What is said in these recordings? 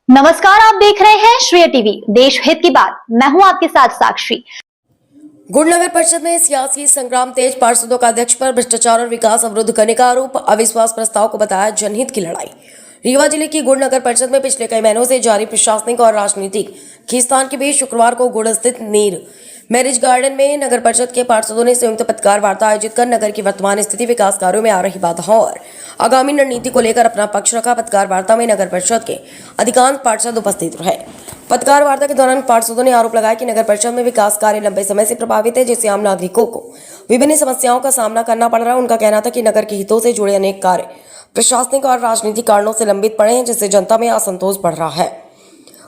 नमस्कार, आप देख रहे हैं श्रेय टीवी, देश हित की बात। मैं हूं आपके साथ साक्षी। गुड़ नगर परिषद में सियासी संग्राम तेज। पार्षदों का अध्यक्ष पर भ्रष्टाचार और विकास अवरुद्ध करने का आरोप। अविश्वास प्रस्ताव को बताया जनहित की लड़ाई। रीवा जिले की गुड़ नगर परिषद में पिछले कई महीनों से जारी प्रशासनिक और राजनीतिक खींचतान के बीच शुक्रवार को गुड़ स्थित नीर मैरिज गार्डन में नगर परिषद के पार्षदों ने संयुक्त पत्रकार वार्ता आयोजित कर नगर की वर्तमान स्थिति, विकास कार्यों में आ रही बाधाओं और आगामी रणनीति को लेकर अपना पक्ष रखा। पत्रकार वार्ता में नगर परिषद के अधिकांश पार्षद उपस्थित रहे। पत्रकार वार्ता के दौरान पार्षदों ने आरोप लगाया कि नगर परिषद में विकास कार्य लंबे समय से प्रभावित है, जिससे आम नागरिकों को विभिन्न समस्याओं का सामना करना पड़ रहा है। उनका कहना था कि नगर के हितों से जुड़े अनेक कार्य प्रशासनिक और राजनीतिक कारणों से लंबित पड़े हैं, जिससे जनता में असंतोष बढ़ रहा है।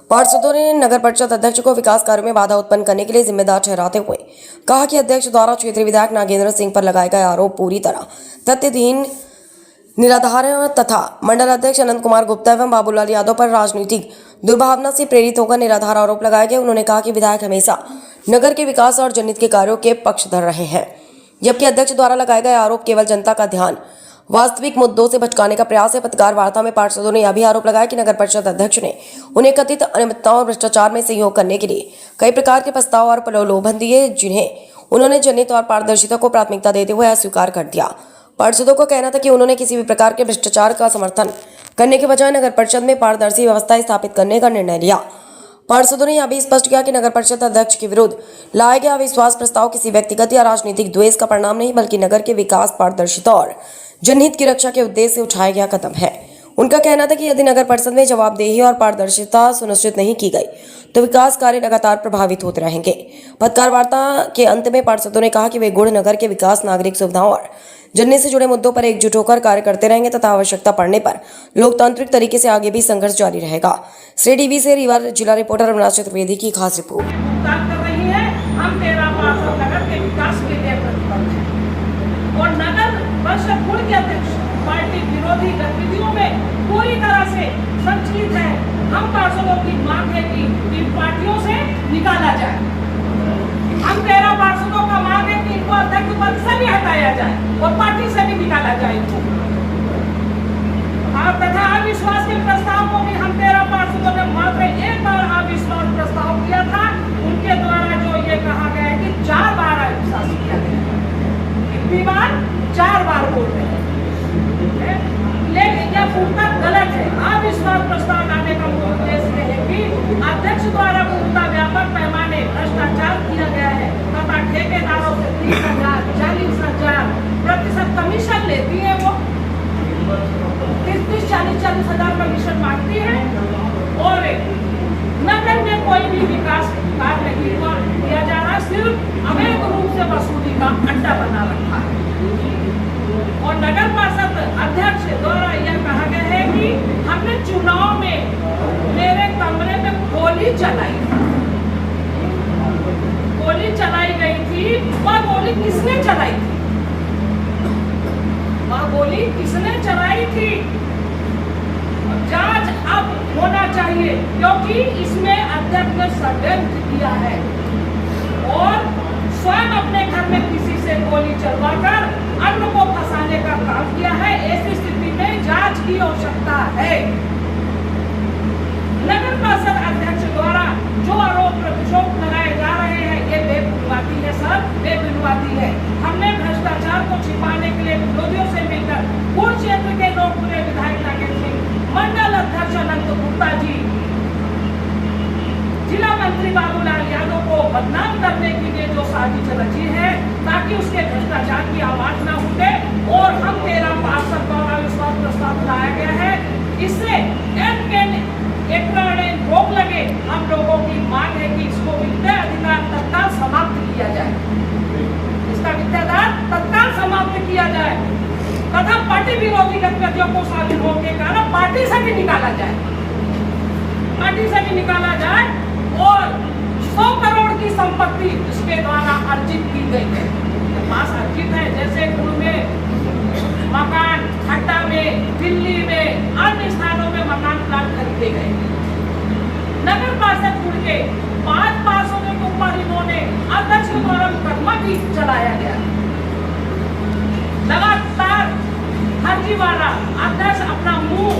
पार्षदों ने नगर परिषद अध्यक्ष को विकास कार्यों में बाधा उत्पन्न करने के लिए जिम्मेदार ठहराते हुए कहा कि अध्यक्ष द्वारा क्षेत्रीय विधायक नागेंद्र सिंह पर लगाए गए आरोप पूरी तरह तथ्यहीन, निराधार है तथा मंडल अध्यक्ष अनंत कुमार गुप्ता एवं बाबूलाल यादव पर राजनीतिक दुर्भावना से प्रेरित होकर निराधार आरोप लगाए गए। उन्होंने कहा कि विधायक हमेशा नगर के विकास और जनहित के कार्यों के पक्षधर रहे हैं, जबकि अध्यक्ष द्वारा लगाए गए आरोप केवल जनता का ध्यान वास्तविक मुद्दों से भटकाने का प्रयास है। पत्रकार वार्ता में पार्षदों ने यह भी आरोप लगाया कि नगर परिषद अध्यक्ष ने उन्हें कथित अनियमितताओं और भ्रष्टाचार में सहयोग करने के लिए कई प्रकार के प्रस्ताव और प्रलोभन दिए, जिन्हें उन्होंने जनहित और पारदर्शिता को प्राथमिकता देते हुए अस्वीकार कर दिया। पार्षदों का कहना था कि उन्होंने किसी भी प्रकार के भ्रष्टाचार का समर्थन करने के बजाय नगर परिषद में पारदर्शी व्यवस्था स्थापित करने का निर्णय लिया। पार्षदों ने यह भी स्पष्ट किया कि नगर परिषद अध्यक्ष के विरुद्ध लाया गया अविश्वास प्रस्ताव किसी व्यक्तिगत या राजनीतिक द्वेष का परिणाम नहीं, बल्कि नगर के विकास, पारदर्शिता और जनहित की रक्षा के उद्देश्य से उठाया गया कदम है। उनका कहना था कि यदि नगर परिषद में जवाबदेही और पारदर्शिता सुनिश्चित नहीं की गई तो विकास कार्य लगातार प्रभावित होते रहेंगे। पत्रकार वार्ता के अंत में पार्षदों ने कहा कि वे गुड़ नगर के विकास, नागरिक सुविधाओं और जनहित से जुड़े मुद्दों पर एकजुट होकर कार्य करते रहेंगे तथा आवश्यकता पड़ने पर लोकतांत्रिक तरीके से आगे भी संघर्ष जारी रहेगा। श्रेय टीवी से रीवा जिला रिपोर्टर अविनाश चतुर्वेदी की खास रिपोर्ट। हम 13 पार्षद नगर के विकास के लिए प्रतिबद्ध हैं और नगर परिषद गुड़ के अध्यक्ष पार्टी विरोधी गतिविधियों में पूरी तरह से संचालित है। हम पार्षदों की मांग है कि इन पार्टियों से निकाला जाए। हम 13 पार्षदों का मांग है कि इनको अध्यक्ष पद से भी हटाया जाए और पार्टी से भी निकाला जाए इनको। तथा अविश्वास के प्रस्ताव को भी हम 13 पार्षदों ने मात्र एक बार अविश्वास प्रस्ताव किया था। उनके द्वारा जो ये कहा गया है कि 4 बार अविश्वास किया गया, कितनी बार? 4 बार बोल रहे हैं, लेकिन यह पूर्णतः गलत है। अविश्वास प्रस्ताव लाने का मूल उद्देश्य है कि अध्यक्ष द्वारा पूर्णतः व्यापक पैमाने भ्रष्टाचार किया गया है तथा ठेकेदारों से 30,000, 40,000 प्रतिशत कमीशन लेती है। वो 30-40,000 कमीशन मांगती है और नगर में कोई भी विकास कार्य नहीं किया जा रहा, सिर्फ अवैध रूप से वसूली का अड्डा बना रखा है। और नगर परिषद अध्यक्ष द्वारा यह कहा गया है कि हमने चुनाव में मेरे कमरे में गोली चलाई गई थी। वह गोली किसने चलाई थी? वह गोली किसने चलाई थी? जांच अब होना चाहिए, क्योंकि इसमें अध्यक्ष ने षड्यंत्र किया है और स्वयं अपने घर में किसी से गोली चलवाकर अन्य को फंसाने का काम किया है। ऐसी स्थिति में जांच की आवश्यकता है। नगर परिषद अध्यक्ष द्वारा जो आरोप प्रत्यारोप लगाए जा रहे हैं, ये बेबुनियादी है सर, बेबुनियादी है। हमने भ्रष्टाचार को छिपाने के लिए विरोधियों से मिलकर गुड़ क्षेत्र के लोकप्रिय विधायक नागेंद्र सिंह, मंडल अध्यक्ष अनंत गुप्ता जी, जिला मंत्री बाबूलाल यादव को बदनाम करने के लिए जो साजिश रची है ताकि उसके भ्रष्टाचार की आवाज न उठे, और हम 13 पार्षद द्वारा विश्वास प्रस्ताव लाया गया है। इससे रोक लगे। हम लोगों की मांग है कि इसको विद्या अधिकार तत्काल समाप्त किया जाए, इसका विद्याधार तत्काल समाप्त किया जाए तथा पार्टी विरोधी गतिविधियों को शामिल होने के कारण पार्टी से भी निकाला जाए और 100 करोड़ की संपत्ति इसके द्वारा अर्जित की गई है, पास अर्जित है, जैसे गुड़ में मकान, खट्टा में, दिल्ली में, अन्य स्थानों में मकान प्लाट खरीदे गए। नगर परिषद गुड़ के 5 पार्षदों के ऊपर इन्होंने अध्यक्ष के द्वारा मुकदमा भी चलाया गया। लगातार फर्जीवाड़ा अध्यक्ष अपना मुंह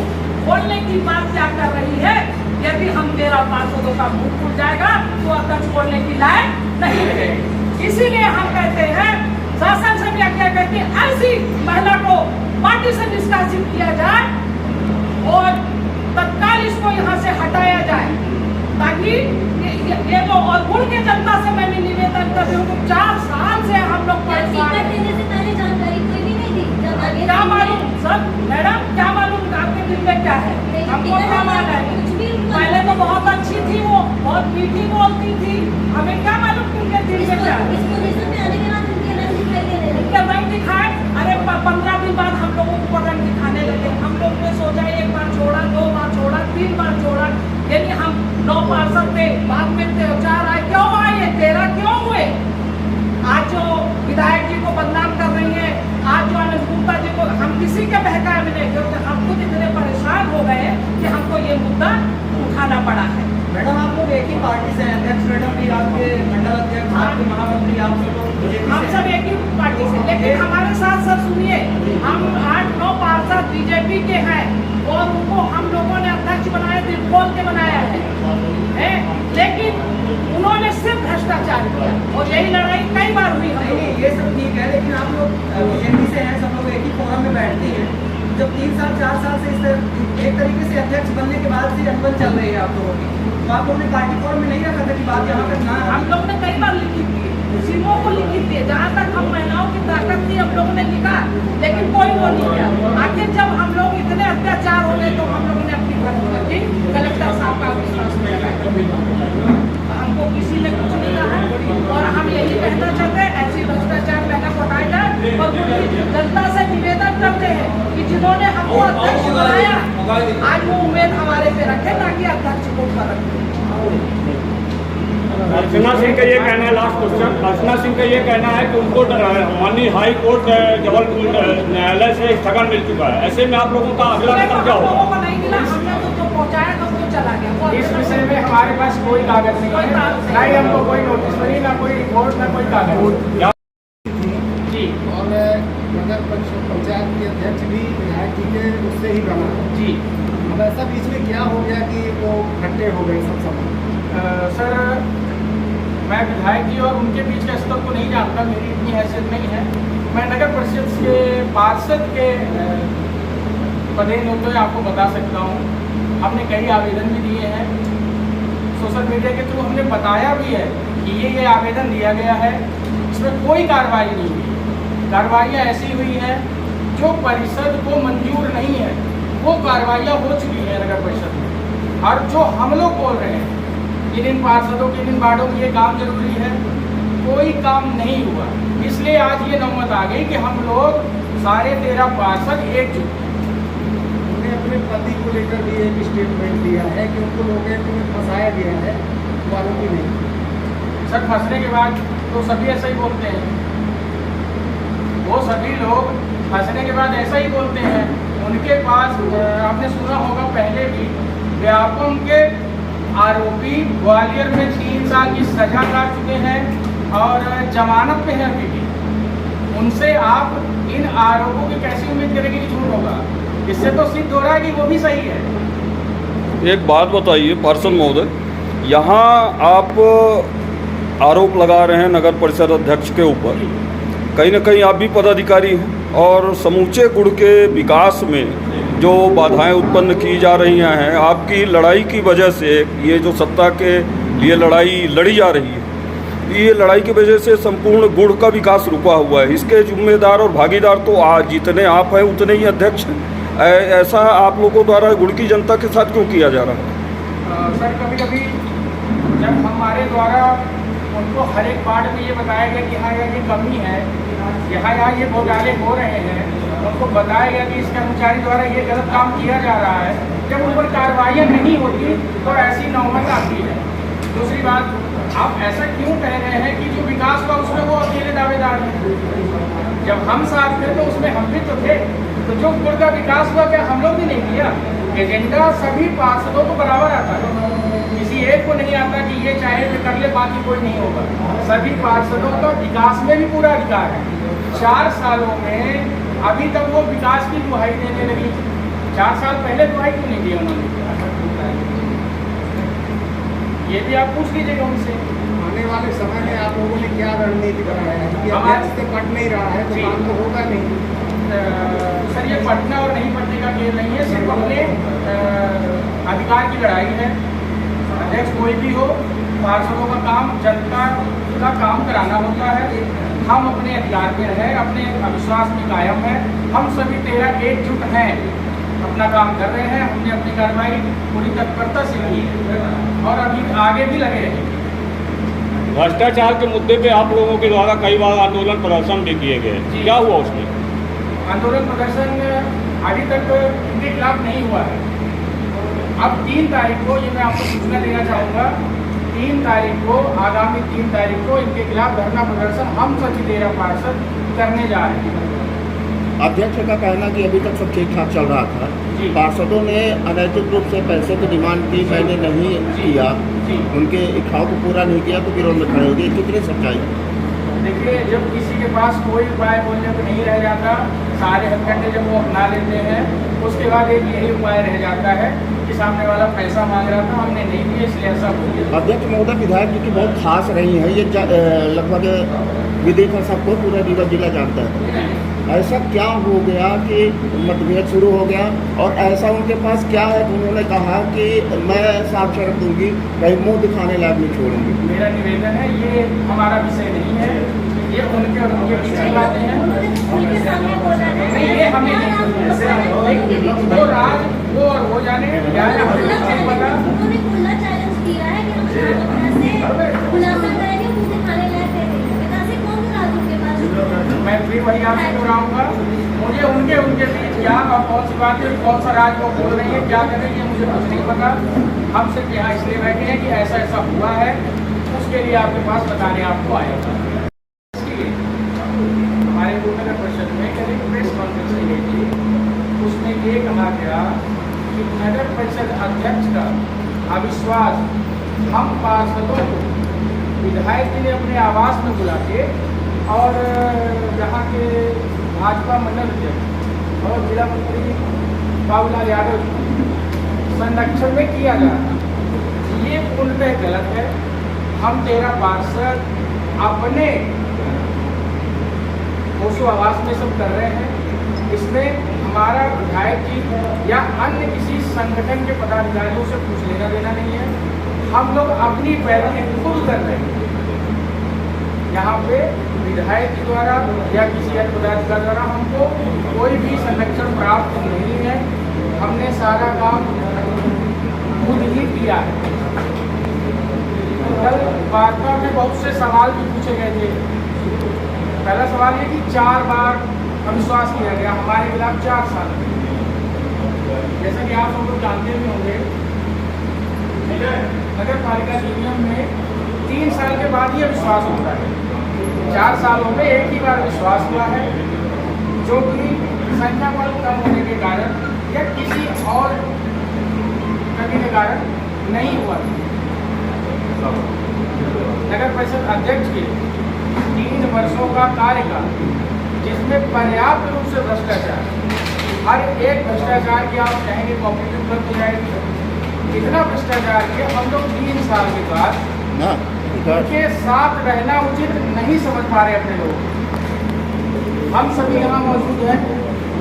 खोलने की बात क्या कर रही है यदि हम 13 पार्षदों का मुंह खुल जाएगा तो अध्यक्ष बोलने की लायक नहीं रहेगी। इसीलिए हम कहते हैं शासन से भी क्या कहते हैं, ऐसी महिला को पार्टी से निष्कासित किया जाए और तत्काल इसको यहाँ से हटाया जाए, ताकि ये तो और गुड़ के जनता से मैंने निवेदन कर रही हूँ, 4 साल से हम लोग परेशान हैं। क्या मालूम सर मैडम, क्या मालूम आपके दिल में क्या है, हमको क्या मालूम है। पहले तो बहुत अच्छी थी वो, बहुत मीठी बोलती थी, हमें क्या मालूम उनके दिल में क्या है। उनके रंग दिखाए, अरे 15 दिन बाद हम लोगों को रंग दिखाने लगे। हम लोग ने सोचा 1 बार छोड़ा, 2 बार छोड़ा, 3 बार छोड़ा, यानी हम 9 पार्षद थे, बाद में 4 आए। क्यों आए 13 क्यों हुए? आज जो विधायक जी को बदनाम कर रही है, आज जो आनंद गुप्ता जी को, हम किसी के बहकावे में नहीं, क्योंकि हम खुद इतने परेशान हो गए कि हमको ये मुद्दा उठाना पड़ा है। मैडम आप लोग एक ही पार्टी से हैं, अध्यक्ष मैडम भी आपके मंडल अध्यक्ष, आपके महामंत्री, आप सब लोग हम सब एक ही पार्टी से, लेकिन हमारे साथ सर सुनिए, हम 8-9 पार्षद बीजेपी के हैं और उनको हम लोगों ने अध्यक्ष बनाया, दिल खोल के बनाया है, लेकिन उन्होंने सिर्फ भ्रष्टाचार किया और यही लड़ाई कई बार हुई। नहीं ये सब ठीक है, लेकिन आप लोग बीजेपी से हैं, सब लोग एक ही फोरम में बैठते हैं। जब 3 साल 4 साल से एक तरीके से अध्यक्ष बनने के बाद से अनबन चल रही है आप लोगों की, तो आप लोगों ने पार्टी फोरम में नहीं रखा था कि बात यहाँ पर ना। हम लोग ने कई बार लिखी थी, सीमों को लिखी थी, जहाँ तक हम महिलाओं की ताकत थी हम लोगों ने लिखा, लेकिन कोई वो नहीं किया। आखिर जब हम लोग इतने अत्याचार हो गए तो हम लोगों ने अपनी भर्ती कलेक्टर साहब का विश्वास में लगाया, हमको किसी ने कुछ नहीं कहा। और हम यही कहना चाहते हैं, ऐसी भ्रष्टाचार पहले हटाया जाए और जनता से निवेदन करते हैं कि जिन्होंने हमको अध्यक्ष बनाया आज वो उम्मीद हमारे पे रखे, ताकि अध्यक्ष को रखें। अर्चना सिंह का ये कहना है, लास्ट क्वेश्चन, अर्चना सिंह का ये कहना है कि उनको माननीय हाई कोर्ट जबलपुर न्यायालय से स्थगन मिल चुका है, ऐसे में आप लोगों का अगला कदम क्या होगा? लोगों को नहीं मिला, हमने तो पहुंचाया तो वो चला गया। इस विषय में हमारे पास कोई कागज नहीं है, ना ही हमको कोई नोटिस मिली, ना कोई रिपोर्ट, ना कोई कागज जी। और नगर परिषद पंचायत के अध्यक्ष भी विधायक जी के उससे ही बना जी। अब ऐसा बीच में क्या हो गया कि वो इकट्ठे हो गए सब सब? सर मैं विधायक जी और उनके बीच के स्तर को नहीं जानता, मेरी इतनी हैसियत नहीं है। मैं नगर परिषद के पार्षद के पदेन होते हुए आपको बता सकता हूँ, हमने कई आवेदन भी दिए हैं, सोशल मीडिया के थ्रू हमने बताया भी है कि ये आवेदन दिया गया है, इसमें कोई कार्रवाई नहीं हुई। कार्रवाइयाँ ऐसी हुई हैं जो परिषद को मंजूर नहीं है, वो कार्रवाइयाँ हो चुकी हैं नगर परिषद में। और जो हम लोग बोल रहे हैं इन पार्षदों के इन वार्डों में ये काम जरूरी है, कोई काम नहीं हुआ, इसलिए आज ये नौबत आ गई कि हम लोग सारे 13 पार्षद एकजुट। उन्होंने अपने पति को लेकर भी एक स्टेटमेंट दिया है कि उनको लोकेट में फंसाया गया है, वालों की नहीं। सर फंसने के बाद तो सभी ऐसा ही बोलते हैं, वो सभी लोग फंसने के बाद ऐसा ही बोलते हैं। उनके पास आपने सुना होगा पहले भी व्यापम के आरोपी ग्वालियर में 3 साल की सजा काट चुके हैं और जमानत पे है अभी भी। उनसे आप इन आरोपों की कैसी उम्मीद करेंगे कि झूठ होगा? इससे तो सिद्ध हो रहा है कि वो भी सही है। एक बात बताइए पार्षद महोदय, यहाँ आप आरोप लगा रहे हैं नगर परिषद अध्यक्ष के ऊपर, कहीं ना कहीं आप भी पदाधिकारी हैं और समूचे गुड़ के विकास में जो बाधाएं उत्पन्न की जा रही हैं, आपकी लड़ाई की वजह से, ये जो सत्ता के लिए लड़ाई लड़ी जा रही है, ये लड़ाई की वजह से संपूर्ण गुड़ का विकास रुका हुआ है। इसके जिम्मेदार और भागीदार तो आज जितने आप हैं उतने ही अध्यक्ष हैं। ऐसा आप लोगों द्वारा गुड़ की जनता के साथ क्यों किया जा रहा है? सर कभी कभी जब हमारे द्वारा उनको हर एक वार्ड में ये बताया गया कि हाँ ये कमी है, यहाँ ये घोटाले हो रहे हैं, उनको बताया गया कि इस कर्मचारी द्वारा ये गलत काम किया जा रहा है, जब उन पर कार्रवाइयाँ नहीं होती तो ऐसी नौबत आती है। दूसरी बात, आप ऐसा क्यों कह रहे हैं कि जो विकास हुआ उसमें वो अकेले दावेदार हैं? जब हम साथ थे तो उसमें हम भी तो थे, तो जो गुड़ का विकास हुआ क्या हम लोग भी नहीं किया? एजेंडा सभी पार्षदों को बराबर आता है, किसी एक को नहीं आता कि ये चाहे तो कर ले बाकी कोई नहीं होगा। सभी पार्षदों का विकास में भी पूरा अधिकार है। 4 सालों में अभी तक वो विकास की दुहाई देने लगी, 4 साल पहले दुहाई क्यों नहीं दी उन्होंने? ये भी आप पूछ लीजिएगा उनसे। आने वाले समय में आप लोगों ने क्या रणनीति बनाया है कि अध्यक्ष से पट नहीं रहा है तो जी। काम तो होगा नहीं। सर ये पढ़ना और नहीं पढ़ने का खेल नहीं है, सिर्फ अपने अधिकार की लड़ाई है। अध्यक्ष कोई भी हो, पार्षदों का काम जनता का काम कराना होता है। हम अपने अधिकार पे हैं, अपने अविश्वास में कायम है। हम सभी 13 एकजुट हैं, अपना काम कर रहे हैं। हमने अपनी कार्रवाई पूरी तत्परता से की है और अभी आगे भी लगे रहेंगे। भ्रष्टाचार के मुद्दे पे आप लोगों के द्वारा कई बार आंदोलन प्रदर्शन भी किए गए, जी। क्या हुआ उसमें? आंदोलन प्रदर्शन अभी तक इनके खिलाफ नहीं हुआ है। अब 3 तारीख को, ये मैं आपको सूचना देना चाहूँगा, 3 तारीख को, आगामी 3 तारीख को इनके खिलाफ धरना प्रदर्शन हम सभी 13 पार्षद करने जा रहे हैं। अध्यक्ष का कहना कि अभी तक सब ठीक ठाक चल रहा था, जी। पार्षदों ने अनैतिक रूप से पैसे की डिमांड की, मैंने नहीं किया, जी। उनके इच्छाओं को पूरा नहीं किया तो विरोध में खड़े हो गए, कितनी सच्चाई? देखिए, जब किसी के पास कोई उपाय बोलने को नहीं रह जाता, सारे हथकंडे जब वो अपना लेते हैं, उसके बाद एक यही उपाय रह जाता है कि सामने वाला पैसा मांग रहा था, हमने नहीं दिया इसलिए ऐसा हो गया। अध्यक्ष महोदय विधायक जी की बहुत खास रही है, ये लगभग विदित सबको पूरा रीवा जिला जानता है। ऐसा क्या हो गया कि मतभेद शुरू हो गया, और ऐसा उनके पास क्या है कि उन्होंने कहा कि मैं साफ शर्त दूंगी, कहीं मुंह दिखाने लायक नहीं छोड़ूंगी? मेरा निवेदन है, ये हमारा विषय नहीं है, ये उनके और उनके बीच की बातें हैं। नहीं, ये हमें नहीं, वो राज वो और हो जाने क्या है, हमें नहीं पता। उन्होंने खुला चैलेंज किया है कि हम खुलासा करेंगे, मुझे दिखाने लायक है। ऐसे कौन राजू के पास? मैं फिर वही आपसे दोहराऊंगा, मुझे उनके बीच क्या और कौन सी बात है, कौन सा राज वो बोल रही है, क्या कर रही है, मुझे कुछ नहीं पता। हम सिर्फ यहाँ इसलिए बैठे हैं कि ऐसा ऐसा हुआ है, उसके लिए आपके पास बताने आपको आएगा। हमारे नगर परिषद में कल एक प्रेस कॉन्फ्रेंस की गई थी, उसमें ये कहा गया कि नगर परिषद अध्यक्ष का अविश्वास हम पार्षदों को विधायक जी ने अपने आवास में बुला के और यहाँ के भाजपा मंडल अध्यक्ष और जिला मंत्री बाबूलाल यादव संरक्षण में किया जा रहा है। ये पूर्णतः गलत है। हम 13 पार्षद अपने ओशो आवास में सब कर रहे हैं। इसमें हमारा विधायक जी या अन्य किसी संगठन के पदाधिकारियों से कुछ लेना देना नहीं है। हम लोग अपनी पैरवी खुद कर रहे हैं। यहाँ पे विधायक के द्वारा या किसी अन्य पदाधिकारी द्वारा हमको कोई भी संरक्षण प्राप्त नहीं है। हमने सारा काम खुद ही किया है। कल वार्ता में बहुत से सवाल भी पूछे गए थे। पहला सवाल ये कि 4 बार अविश्वास किया गया हमारे खिलाफ 4 साल। जैसा कि आप सब लोग जानते भी होंगे, नगर पालिका अधिनियम में 3 साल के बाद ही अविश्वास होता है। 4 सालों में एक ही बार विश्वास हुआ है, जो कि संख्या बल कम होने के कारण या किसी और कमी के कारण नहीं हुआ। नगर परिषद अध्यक्ष के 3 वर्षों का कार्यकाल, जिसमें पर्याप्त रूप से भ्रष्टाचार, हर एक भ्रष्टाचार की आप कहेंगे कॉपी उपलब्ध हो जाएगी। इतना भ्रष्टाचार किया, हम लोग 3 साल के बाद उनके साथ रहना उचित नहीं समझ पा रहे अपने लोग। हम सभी यहाँ मौजूद हैं,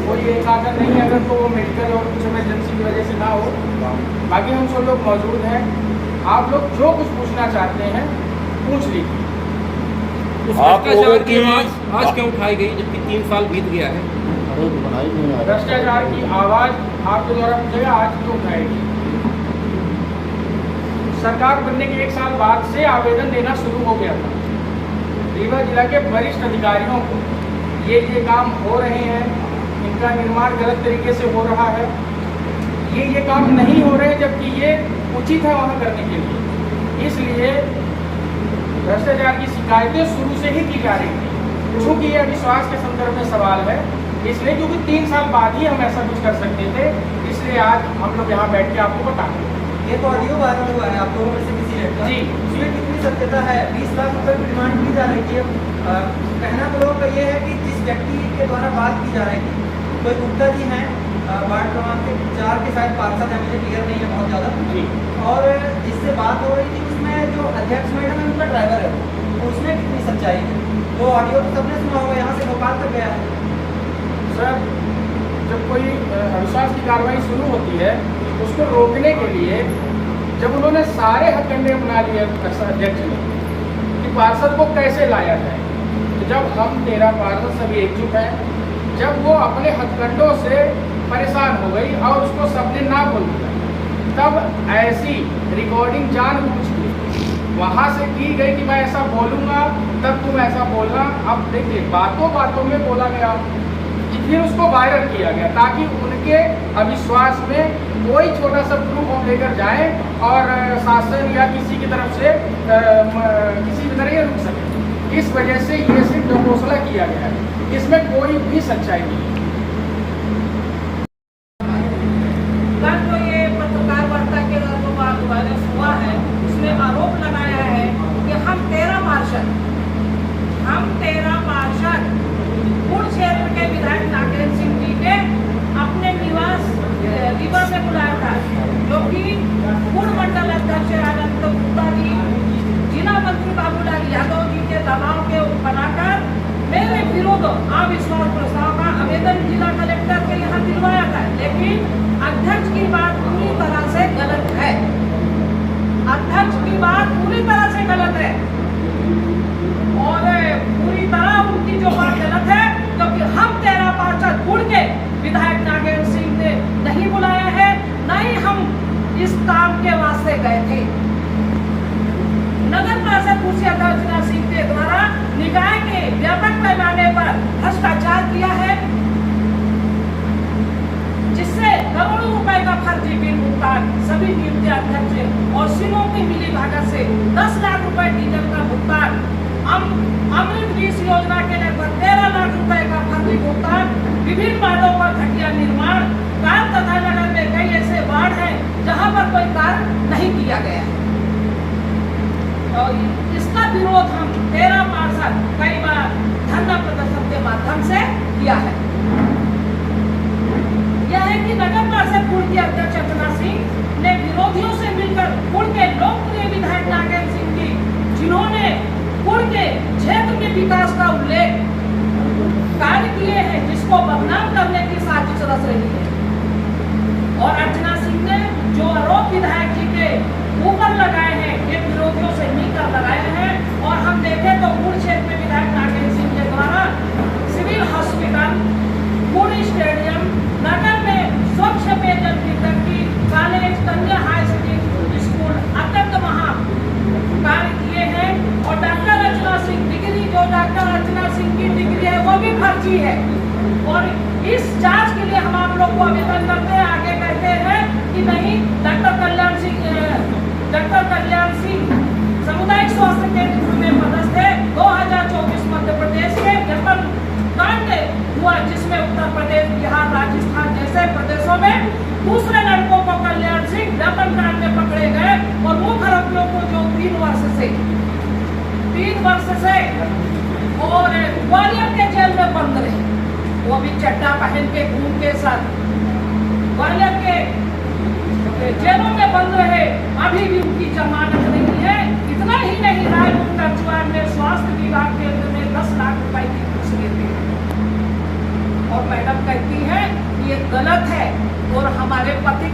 कोई एक आदत नहीं है, अगर तो वो मेडिकल और कुछ इमरजेंसी की वजह से ना हो, बाकी हम सब लोग मौजूद हैं। आप लोग जो कुछ पूछना चाहते हैं पूछ लीजिए। आप लोगों की आज क्यों उठाई गई जबकि 3 साल बीत गया है? भ्रष्टाचार की आवाज आपके द्वारा पूछेगा, आज क्यों उठाएगी? सरकार बनने के 1 साल बाद से आवेदन देना शुरू हो गया था। रीवा जिला के वरिष्ठ अधिकारियों को ये काम हो रहे हैं, इनका निर्माण गलत तरीके से हो रहा है, ये काम नहीं हो रहे, जबकि ये उचित है वहाँ करने के लिए। इसलिए भ्रष्टाचार की शिकायतें शुरू से ही की जा रही थी। चूँकि ये अविश्वास के संदर्भ में सवाल है, इसलिए क्योंकि 3 साल बाद ही हम ऐसा कुछ कर सकते थे, इसलिए आज हम लोग यहाँ बैठ के आपको बताएं। ये तो ऑडियो वायरल हुआ है आप लोगों में से किसी ने जी। उसमें कितनी सत्यता है? 20 लाख रुपए की डिमांड की जा रही है। कहना तो लोगों का ये है कि जिस व्यक्ति के द्वारा बात की जा रही थी कोई गुप्ता जी हैं वार्ड क्रमांक 4 के शायद पार्षद है, मुझे क्लियर नहीं है बहुत ज़्यादा जी। और जिससे बात हो रही थी उसमें जो अध्यक्ष मैडम है उनका ड्राइवर है, तो उसमें कितनी सच्चाई है? वो ऑडियो तो सबने सुना होगा, यहाँ से भोपाल तक गया है। सर, जब कोई अविश्वास की कार्रवाई शुरू होती है उसको रोकने के लिए जब उन्होंने सारे हथकंडे बना लिए अध्यक्ष ने कि पार्षद को कैसे लाया जाए, तो जब हम 13 पार्षद सभी एकजुट हैं, जब वो अपने हथकंडों से परेशान हो गई और उसको सबने ना बोल दिया, तब ऐसी रिकॉर्डिंग जानबूझ के वहाँ से की गई कि मैं ऐसा बोलूँगा तब तुम ऐसा बोलना। अब देखिए बातों बातों में बोला गया, फिर उसको वायरल किया गया ताकि उनके अविश्वास में कोई छोटा सा प्रूफ हम लेकर जाएं और शासन या किसी की तरफ से किसी भी तरह ये रुक सके। इस वजह से ये सिर्फ ढकोसला किया गया है, इसमें कोई भी सच्चाई नहीं है। कल जो ये पत्रकार वार्ता के जो वायरस हुआ है उसमें आरोप लगाया है कि हम 13 पार्षद गुड़ क्षेत्र के विधायक नागेंद्र सिंह जी के अपने निवास रीवा में बुलाया था, जो कि गुड़ मंडल अध्यक्ष अनंत गुप्ता जी, जिला मंत्री बाबूलाल यादव जी के दबाव के बनाकर मेरे विरुद्ध अविश्वास प्रस्ताव का आवेदन जिला कलेक्टर के यहाँ दिलवाया था। लेकिन अध्यक्ष की बात पूरी तरह से गलत है, अध्यक्ष की बात पूरी तरह से गलत है और पूरी तरह उनकी जो बात गलत है, क्योंकि हम 13 पार्षद गुड़ के विधायक नागेंद्र सिंह ने नहीं बुलाया है, न ही हम इस काम के वास्ते गए थे। नगर पार्षद कुर्सी अध्यक्ष सिंह के द्वारा निकाय के व्यापक पैमाने पर भ्रष्टाचार किया है, जिससे करोड़ों रुपए का फर्जी बिल भुगतान सभी नियुक्त अध्यक्ष और सिरों की मिली भगत से 10 लाख रुपए डीजल का भुगतान, अमृत 20 योजना के लगभग 13 लाख रुपए का फर्जी भुगतान, विभिन्न वार्डों पर घटिया निर्माण कार्य तथा नगर में कई ऐसे वार्ड हैं जहां पर कोई कार्य नहीं किया गया है और इसका विरोध हम 13 पार्षद कई बार धरना प्रदर्शन के माध्यम से किया है। यह है कि नगर पार्षद गुड़ के अध्यक्ष अर्चना सिंह ने विरोधियों से मिलकर गुड़ के लोकप्रिय विधायक नागेंद्र सिंह जी, जिन्होंने गुड़ के क्षेत्र के विकास का उल्लेख कार्य किए हैं, जिसको बदनाम करने की साजिश रच रही है। और अर्चना सिंह ने जो आरोप विधायक जी के ऊपर लगाए हैं, ये विरोधियों से मिलकर लगाए हैं। और हम देखें तो गुड़ क्षेत्र में विधायक नागेंद्र सिंह के द्वारा सिविल हॉस्पिटल, गुड़ स्टेडियम, नगर में स्वच्छ पेयजल की टंकी, कॉलेज, कन्या हाई स्कूल अत्यंत महा कार्य किए हैं। और डॉक्टर अर्चना सिंह डिग्री, जो डॉक्टर अर्चना सिंह की डिग्री है वो भी फर्जी है। और इस जांच के लिए हम आप लोग को आवेदन करते हैं, आगे कहते हैं कि नहीं, डॉक्टर कल्याण सिंह सामुदायिक स्वास्थ्य केंद्र में पदस्थ है। 2024 मध्य प्रदेश के जबल कांड हुआ, जिसमें उत्तर प्रदेश, बिहार, राजस्थान जैसे प्रदेशों में दूसरे लड़कों को कल्याण सिंह जबल कांड में पकड़े गए और मुख्य आरोपियों को जो 3 वर्ष से और ग्वालियर के जेल में बंद रहे, वो भी चड्डा पहन के घूम के साथ ग्वालियर के जेलों में बंद रहे, अभी भी उनकी जमानत नहीं है। इतना ही नहीं, रायपुर कचुआ में स्वास्थ्य विभाग केंद्र में 10 लाख रुपए की घूस लेते हैं और मैडम कहती है कि ये गलत है और हमारे पति